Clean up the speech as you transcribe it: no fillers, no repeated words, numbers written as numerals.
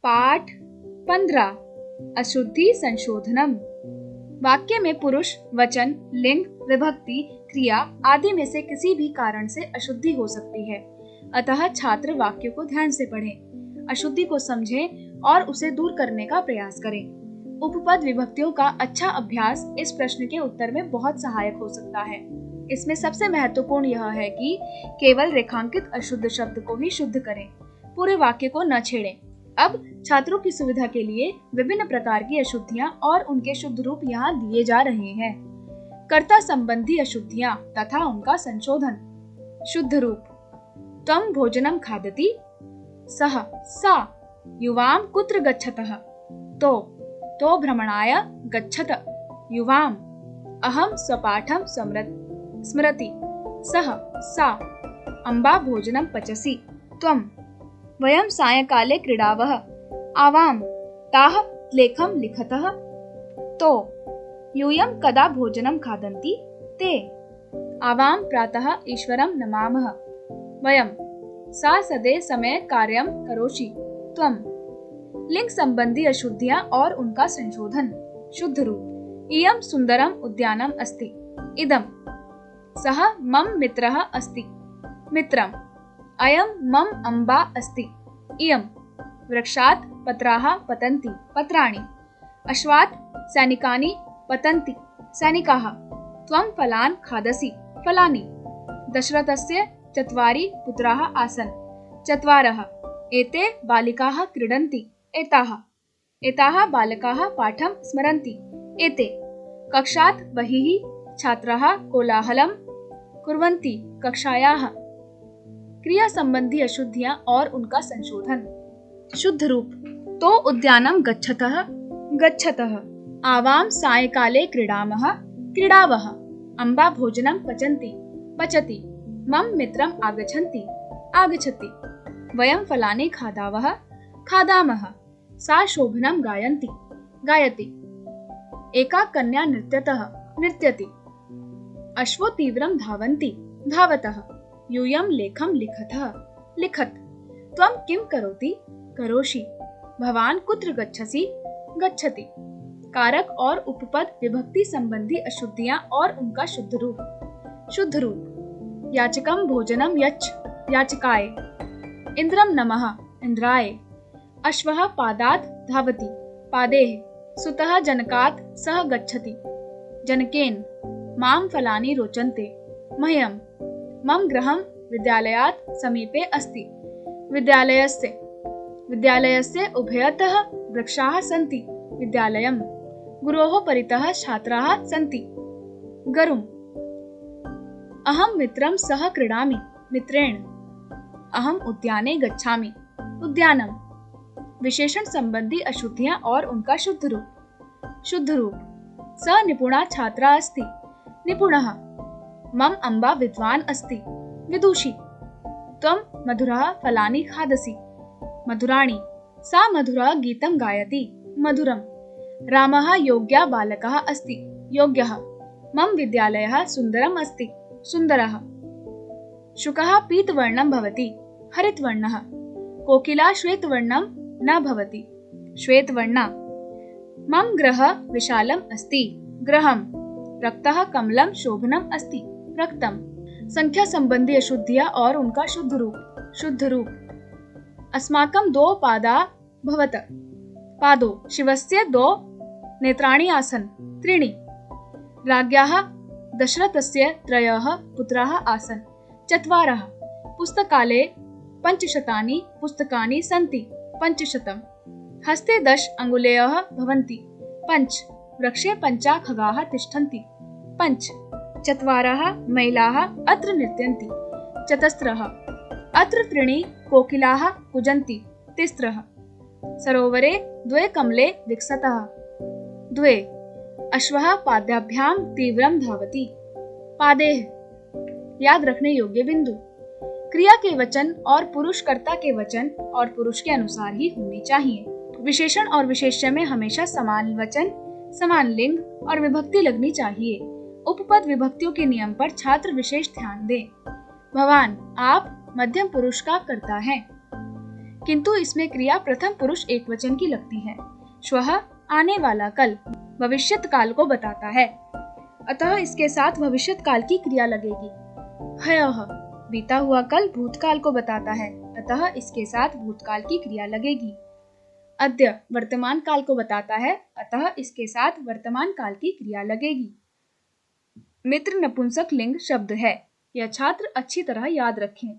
पाठ 15 अशुद्धि संशोधनम। वाक्य में पुरुष, वचन, लिंग, विभक्ति, क्रिया आदि में से किसी भी कारण से अशुद्धि हो सकती है, अतः छात्र वाक्य को ध्यान से पढ़ें, अशुद्धि को समझें और उसे दूर करने का प्रयास करें। उपपद विभक्तियों का अच्छा अभ्यास इस प्रश्न के उत्तर में बहुत सहायक हो सकता है। इसमें सबसे महत्वपूर्ण यह है कि केवल रेखांकित अशुद्ध शब्द को ही शुद्ध करें, पूरे वाक्य को न छेड़ें। अब छात्रों की सुविधा के लिए विभिन्न प्रकार की अशुद्धियां और उनके शुद्ध रूप यहाँ दिए जा रहे हैं। कर्ता संबंधी अशुद्धियां तथा उनका संशोधन। शुद्ध रूप: त्वं भोजनं खादति, सः सा युवां कुत्र गच्छतः, तो भ्रमणाय गच्छत युवाम्, अहं स्वपाठं स्मरति, सः सा अम्बा भोजनं पचसि, त्वं वयं सायंकाले क्रीडावः, आवां ताः लेखं लिखतः, तो यूयं कदा भोजनं खादन्ति, ते आवां प्रातः ईश्वरं नमामः, वयं सा सदे समय कार्यं करोषि, त्वं। लिंग संबंधी अशुद्धियां और उनका संशोधन। शुद्ध रूप: इयं सुंदरम उद्यानम अस्ति, इदं सः मम मित्रः अस्ति, मित्रम्, अयं मम अम्बा अस्ति, इयं वृक्षात् पत्राः पतन्ति, पत्राणि, अश्वात् सैनिकानि पतन्ति, सैनिकाः, त्वं फलान् खादसि, फलानि। दशरथस्य 4 पुत्राः आसन्, 4, एते बालिकाः क्रीडन्ति, एताः बालकाः पाठं स्मरन्ति, एते। कक्षात् बहिः छात्राः कोलाहलं कुर्वन्ति, कक्षायाः। क्रिया संबंधी अशुद्धियां और उनका संशोधन। शुद्ध रूप: तो उद्यानं गच्छतः, आवां सायंकाले क्रीडामः, क्रीडावः, अम्बा भोजनं पचति, मम मित्रम् आगच्छति, वयं फलानि खादामः, सा शोभनं गायति, एका कन्या नृत्यति, अश्वो तीव्रं धावतः, यूयं लेखं लिखत, त्वं किं करोषि, भवान् कुत्र गच्छति। कारक और उपपद विभक्ति संबंधी अशुद्धियां और उनका शुद्ध रूप। शुद्ध रूप: याचकं भोजनं याचकाय, इंद्रं नमः इंद्राय, अश्वः पादात् धावति, पादेः, सुतः जनकात् सह गच्छति, जनकेन, मां फलानि रोचन्ते, मह्यं, मम गृहं विद्यालयात् समीपे अस्ति, विद्यालयस्य उभयतः वृक्षाः सन्ति, विद्यालयं, गुरोः परितः छात्राः सन्ति, गरुम्, अहं मित्रं सह क्रीडामि, मित्रेण, अहम् उद्याने गच्छामि, उद्यानम्। विशेषण संबंधी अशुद्धियां और उनका शुद्ध रूप। शुद्ध रूप: स निपुणा छात्रा अस्ति, निपुणः, मम अम्बा विद्वान् अस्ति, विदुषी, त्वं मधुरः फलानि खादसि, मधुराणि, सा मधुरः गीतं गायति, मधुरम्, रामः योग्यः बालकः अस्ति, योग्यः, मम विद्यालयः सुन्दरम् अस्ति, सुन्दरः। शुकः पीतवर्णं भवति, हरितवर्णः, कोकिला श्वेतवर्णं न भवति, श्वेतवर्णा, मम गृहः विशालम् अस्ति, गृहम्, रक्तः कमलं शोभनम् अस्ति, रक्तम्। संख्या संबंधी अशुद्धियां और उनका शुद्ध रूप। शुद्ध रूप: अस्माकं 2 पादा भवत, पादो, शिवस्य 2 नेत्राणि आसन्, 3, राज्ञाः दशरथस्य 3 पुत्राः आसन्, 4, पुस्तकालये 500 पुस्तकानि सन्ति, 500, हस्ते 10 अङ्गुलेयः भवन्ति, 5, वृक्षे 5 खगाः तिष्ठन्ति, 5, 4 महिलाः अत्र नृत्यन्ति, 4, अत्र 3 कोकिलाः कूजन्ति, 3, सरोवरे 2 कमले विकसतः, 2, अश्वः पादाभ्यां तीव्रं धावति, पादेः। याद रखने योग्य बिंदु: क्रिया के वचन और पुरुष कर्ता के वचन और पुरुष के अनुसार ही होने चाहिए। विशेषण और विशेष्य में हमेशा समान वचन, समान लिंग और विभक्ति लगनी चाहिए। उपपद विभक्तियों के नियम पर छात्र विशेष ध्यान दें। भवान, आप मध्यम पुरुष का कर्ता है। किंतु इसमें क्रिया प्रथम पुरुष एकवचन की लगती है। श्वः आने वाला कल भविष्यत काल को बताता है, अतः इसके साथ भविष्यत काल की क्रिया लगेगी। ह्यः बीता हुआ कल भूतकाल को बताता है, अतः इसके साथ भूतकाल की क्रिया लगेगी। अद्य वर्तमान काल को बताता है, अतः इसके साथ वर्तमान काल की क्रिया लगेगी। मित्र नपुंसक लिंग शब्द है, यह छात्र अच्छी तरह याद रखें।